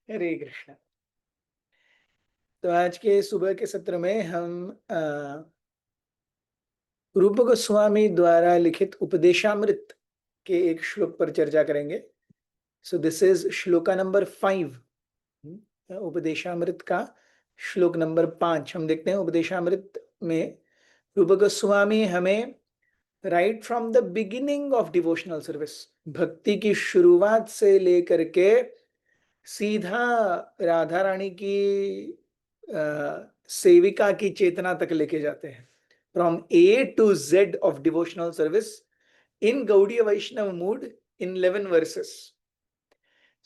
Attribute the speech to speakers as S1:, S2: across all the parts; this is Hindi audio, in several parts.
S1: हरे कृष्णा। तो आज के सुबह के सत्र में हम रूप गोस्वामी द्वारा लिखित उपदेशामृत के एक श्लोक पर चर्चा करेंगे। So this is shloka number 5, Upadeshamrita का श्लोक नंबर 5। हम देखते हैं उपदेशामृत में रूप गोस्वामी हमें right from the beginning of devotional service, भक्ति की शुरुआत से लेकर के सीधा राधा रानी की सेविका की चेतना तक लेके जाते हैं। From A to Z of devotional service in Gaudiya Vaishnava mood in 11 verses.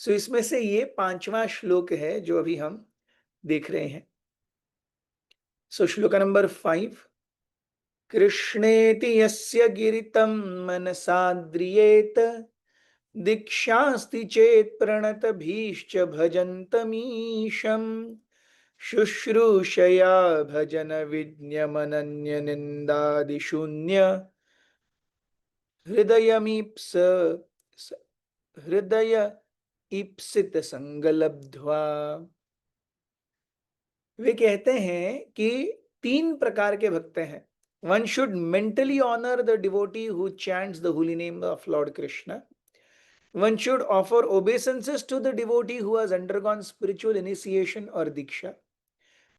S1: So इसमें से ये 5वां श्लोक है जो अभी हम देख रहे हैं। सो श्लोक नंबर 5। कृष्णेति यस्य गिरितं मनसाद्रियेत दीक्षास्ति चेत् प्रणतभीश्च भजन्तमीशम् शुश्रूषया भजन विज्ञमनन्य निंदादिशून्य हृदयमीप्स हृदय ईप्सित संगलब्ध्वा। वे कहते हैं कि 3 प्रकार के भक्त हैं। One should mentally honor the devotee who chants the holy name of Lord Krishna. One should offer obeisances to the devotee who has undergone spiritual initiation or diksha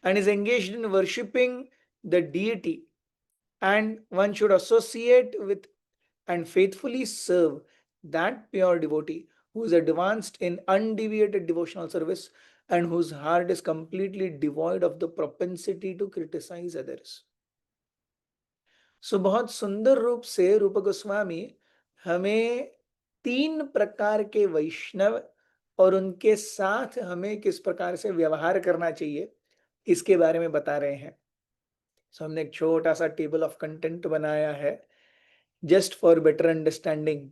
S1: and is engaged in worshipping the deity. And one should associate with and faithfully serve that pure devotee who is advanced in undeviated devotional service and whose heart is completely devoid of the propensity to criticize others. सो बहुत सुंदर रूप से रूप गोस्वामी हमें 3 प्रकार के वैष्णव और उनके साथ हमें किस प्रकार से व्यवहार करना चाहिए इसके बारे में बता रहे हैं। सो हमने एक छोटा सा टेबल ऑफ कंटेंट बनाया है जस्ट फॉर बेटर अंडरस्टैंडिंग।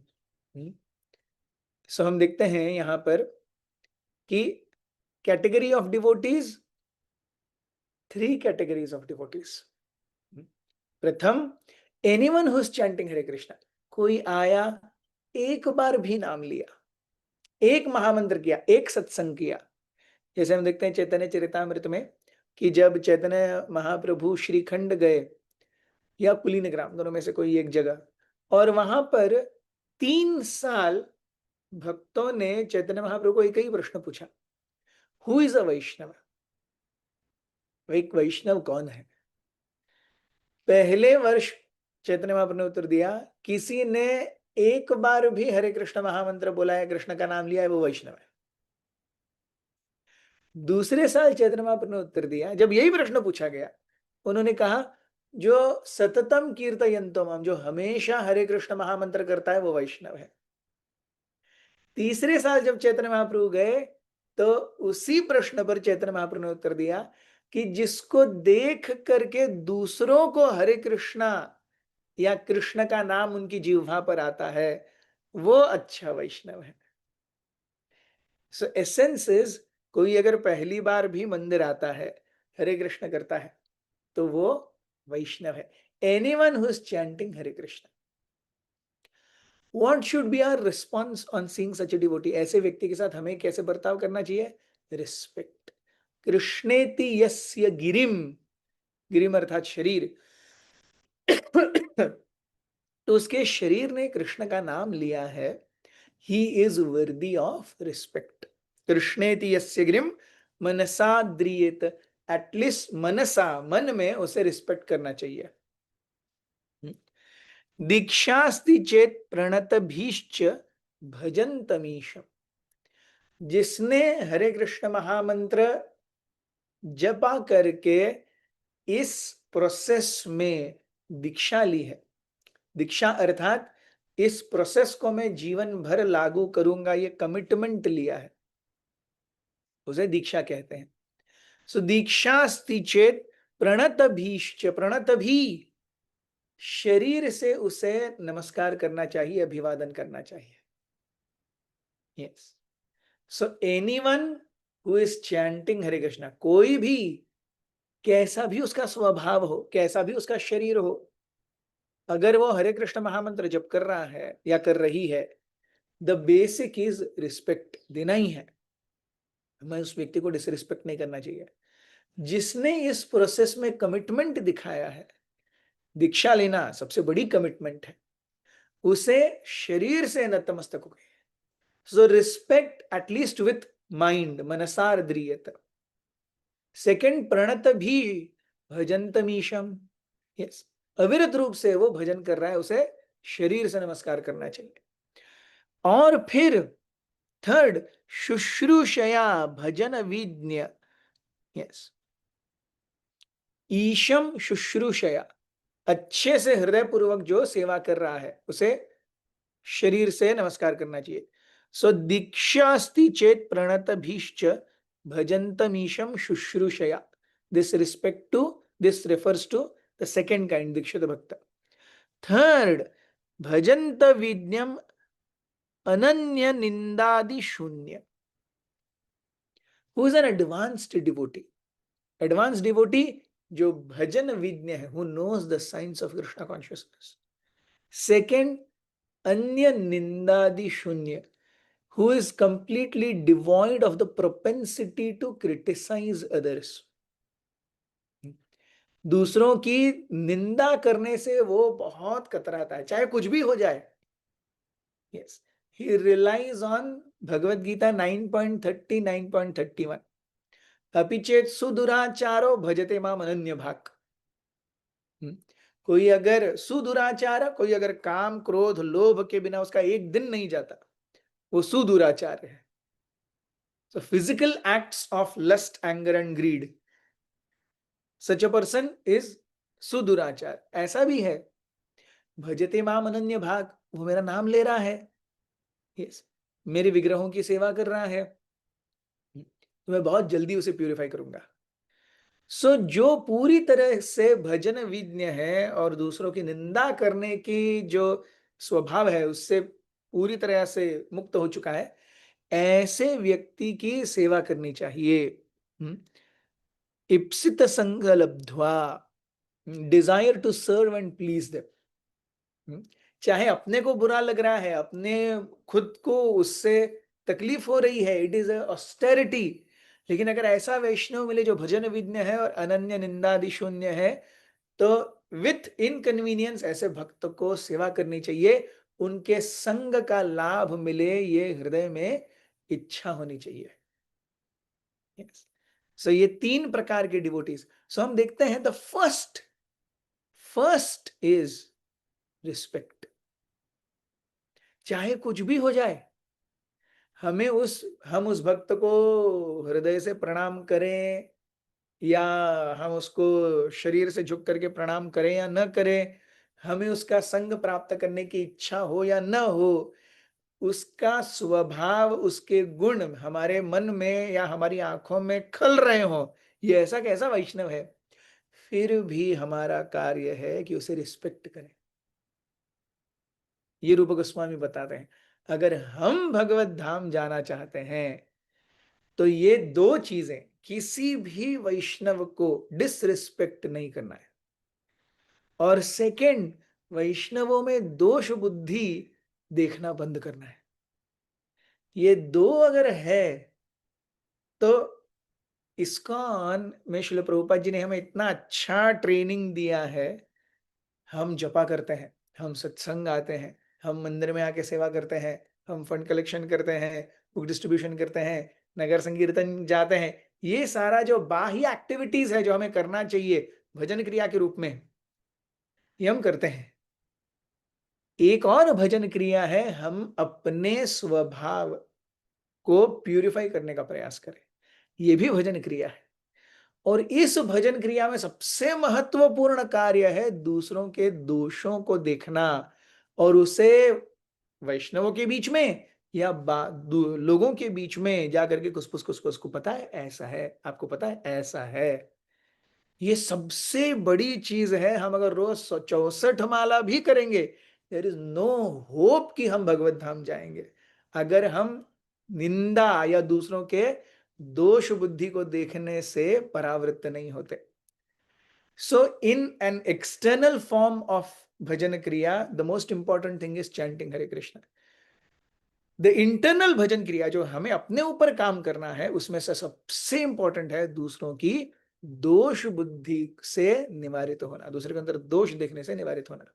S1: सो हम देखते हैं यहां पर कि category of devotees, 3 categories of devotees. प्रथम, anyone who is chanting Hare Krishna. कोई आया, एक बार भी नाम लिया, एक महामंत्र किया, एक सत्संग किया। जैसे हम देखते हैं चैतन्य चरितामृत में कि जब चैतन्य महाप्रभु श्रीखंड गए या कुलीनग्राम, दोनों में से कोई एक जगह, और वहां पर 3 साल भक्तों ने चैतन्य महाप्रभु को एक ही प्रश्न पूछा, हु इज अ वैष्णव। एक वैष्णव कौन है। पहले वर्ष चैतन्य महाप्रभु ने उत्तर दिया, किसी ने एक बार भी हरे कृष्ण महामंत्र बोला है, कृष्ण का नाम लिया है, वो वैष्णव है। दूसरे साल चैतन्य महाप्रभु ने उत्तर दिया, जब यही प्रश्न पूछा गया, उन्होंने कहा जो सततम कीर्तयन्तो माम, जो हमेशा हरे कृष्ण महामंत्र करता है, वो वैष्णव है। तीसरे साल जब चैतन्य महाप्रभु गए तो उसी प्रश्न पर चैतन्य महाप्रभु ने उत्तर दिया कि जिसको देख करके दूसरों को हरे कृष्णा या कृष्ण का नाम उनकी जिह्वा पर आता है, वो अच्छा वैष्णव है। सो एसेंस इज, कोई अगर पहली बार भी मंदिर आता है, हरे कृष्ण करता है, तो वो वैष्णव है। Anyone who is chanting Hare Krishna. What should be our response on seeing such a devotee? ऐसे व्यक्ति के साथ हमें कैसे बर्ताव करना चाहिए। रिस्पेक्ट। कृष्णेति यस्य गिरिम, गिरिम अर्थात शरीर, तो उसके शरीर ने कृष्ण का नाम लिया है, he is worthy of respect. कृष्णेति यस्य गिरिम मनसा द्रियेत, एटलीस्ट मनसा, मन में उसे रिस्पेक्ट करना चाहिए। दीक्षास्ति चेत प्रणत भीश्च भजन्तमीशम, जिसने हरे कृष्ण महामंत्र जपा करके इस प्रोसेस में दीक्षा ली है। दीक्षा अर्थात इस प्रोसेस को मैं जीवन भर लागू करूंगा, ये कमिटमेंट लिया है, उसे दीक्षा कहते हैं। सो दीक्षास्ति चेत प्रणत भीश्च, प्रणत भी, शरीर से उसे नमस्कार करना चाहिए, अभिवादन करना चाहिए। Yes. So anyone who is chanting Hare Krishna, कोई भी, कैसा भी उसका स्वभाव हो, कैसा भी उसका शरीर हो, अगर वो हरे कृष्ण महामंत्र जप कर रहा है या कर रही है, द बेसिक इज रिस्पेक्ट देना ही है। हमें उस व्यक्ति को डिसरिस्पेक्ट नहीं करना चाहिए। जिसने इस प्रोसेस में कमिटमेंट दिखाया है, दीक्षा लेना सबसे बड़ी कमिटमेंट है, उसे शरीर से नतमस्तक हो गए। So respect at least with mind, मनसार द्रियत। सेकंड, प्रणत भी भजंतमीशम, यस, अविरत रूप से वो भजन कर रहा है, उसे शरीर से नमस्कार करना चाहिए। और फिर थर्ड, शुश्रूषया भजन विज्ञ, यस, ईशम शुश्रूषया, अच्छे से हृदय पूर्वक जो सेवा कर रहा है उसे शरीर से नमस्कार करना चाहिए। सो दीक्षास्ति चेत प्रणत भीश्च भजंतमीशम शुश्रूषया। This respect to, this refers to the second kind, दीक्षित भक्त। थर्ड, भजंत विज्ञम अनन्य निंदादि शून्य, who is an advanced devotee. Advance devotee जो भजन विज्ञ है, who knows the science of Krishna consciousness. Second, अन्य निंदादि शून्य, who is completely devoid of the propensity to criticize others. दूसरों की निंदा करने से वो बहुत कतराता है, चाहे कुछ भी हो जाए। yes, he relies on Bhagavad Gita 9.30 9.31, अपि चेत सुदुराचारो भजते माम अनन्य भाग। कोई अगर सुदुराचार, कोई अगर काम क्रोध लोभ के बिना उसका एक दिन नहीं जाता, वो सुदुराचार है। So physical acts of lust, anger and greed, such a person is सुदुराचार। ऐसा भी है, भजते माम अनन्य भाग, वो मेरा नाम ले रहा है, yes, मेरे विग्रहों की सेवा कर रहा है, तो मैं बहुत जल्दी उसे प्यूरिफाई करूंगा। सो जो पूरी तरह से भजन विज्ञ है और दूसरों की निंदा करने की जो स्वभाव है उससे पूरी तरह से मुक्त हो चुका है, ऐसे व्यक्ति की सेवा करनी चाहिए। इप्सित संग लब्ध्वा, desire to serve and please them. चाहे अपने को बुरा लग रहा है, अपने खुद को उससे तकलीफ हो रही है, इट इज ऑस्टेरिटी, लेकिन अगर ऐसा वैष्णव मिले जो भजन विज्ञ है और अनन्य निंदादि शून्य है, तो विथ इनकन्वीनियंस ऐसे भक्त को सेवा करनी चाहिए। उनके संग का लाभ मिले, ये हृदय में इच्छा होनी चाहिए। yes. सो ये तीन प्रकार के डिवोटीज। सो हम देखते हैं, द फर्स्ट इज रिस्पेक्ट। चाहे कुछ भी हो जाए, हम उस भक्त को हृदय से प्रणाम करें या हम उसको शरीर से झुक करके प्रणाम करें या न करें, हमें उसका संग प्राप्त करने की इच्छा हो या न हो, उसका स्वभाव, उसके गुण हमारे मन में या हमारी आंखों में खल रहे हो, ये ऐसा कैसा वैष्णव है, फिर भी हमारा कार्य है कि उसे रिस्पेक्ट करें। ये रूप गोस्वामी बताते हैं, अगर हम भगवत धाम जाना चाहते हैं तो ये दो चीजें, किसी भी वैष्णव को डिसरिस्पेक्ट नहीं करना है, और सेकंड, वैष्णवों में दोष बुद्धि देखना बंद करना है। ये दो अगर है तो इस्कॉन में श्रील प्रभुपाद जी ने हमें इतना अच्छा ट्रेनिंग दिया है। हम जपा करते हैं, हम सत्संग आते हैं, हम मंदिर में आके सेवा करते हैं, हम फंड कलेक्शन करते हैं, बुक डिस्ट्रीब्यूशन करते हैं, नगर संकीर्तन जाते हैं, ये सारा जो बाह्य एक्टिविटीज है जो हमें करना चाहिए भजन क्रिया के रूप में, ये हम करते हैं। एक और भजन क्रिया है, हम अपने स्वभाव को प्यूरिफाई करने का प्रयास करें, ये भी भजन क्रिया है। और इस भजन क्रिया में सबसे महत्वपूर्ण कार्य है दूसरों के दोषों को देखना और उसे वैष्णवों के बीच में या लोगों के बीच में जाकर के खुसफुस खुसफुस को पता है ऐसा है, आपको पता है ऐसा है। ये सबसे बड़ी चीज है। हम अगर रोज 64 माला भी करेंगे, देयर इज नो होप कि हम भगवत धाम जाएंगे अगर हम निंदा या दूसरों के दोष बुद्धि को देखने से परावृत्त नहीं होते। So in an external form of भजन क्रिया, the most important thing is chanting Hare Krishna. The internal भजन क्रिया जो हमें अपने ऊपर काम करना है, उसमें से सबसे इंपॉर्टेंट है दूसरों की दोष बुद्धि से निवारित होना, दूसरे के अंदर दोष देखने से निवारित होना।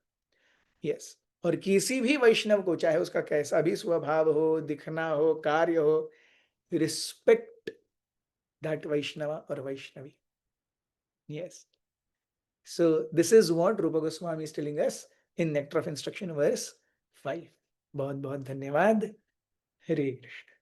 S1: यस। और किसी भी वैष्णव को, चाहे उसका कैसा भी स्वभाव हो, दिखना हो, कार्य हो, रिस्पेक्ट दैट वैष्णव और Vaishnavi. Yes. So this is what Rupa Goswami is telling us in Nectar of Instruction verse 5. बहुत बहुत धन्यवाद। हरे कृष्ण।